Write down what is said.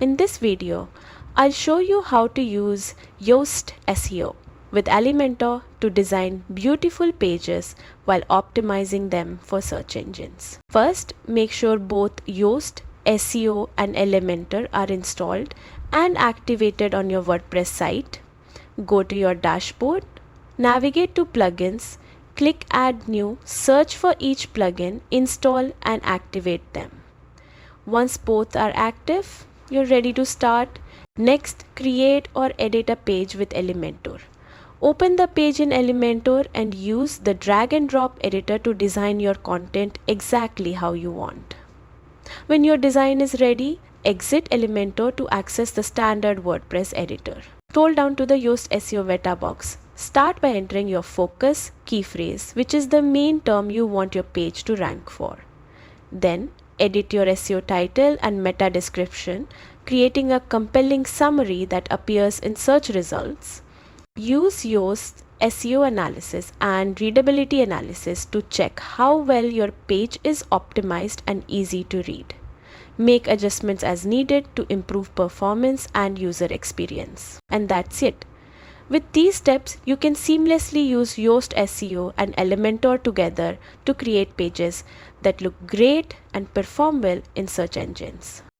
In this video, I'll show you how to use Yoast SEO with Elementor to design beautiful pages while optimizing them for search engines. First, make sure both Yoast SEO and Elementor are installed and activated on your WordPress site. Go to your dashboard, navigate to plugins, click Add New, search for each plugin, install and activate them. Once both are active, you're ready to start. Next, create or edit a page with Elementor. Open the page in Elementor and use the drag and drop editor to design your content exactly how you want. When your design is ready, exit Elementor to access the standard WordPress editor. Scroll down to the Yoast SEO meta box. Start by entering your focus keyphrase, which is the main term you want your page to rank for. Then, edit your SEO title and meta description, creating a compelling summary that appears in search results. Use Yoast SEO analysis and readability analysis to check how well your page is optimized and easy to read. Make adjustments as needed to improve performance and user experience. And that's it. With these steps, you can seamlessly use Yoast SEO and Elementor together to create pages that look great and perform well in search engines.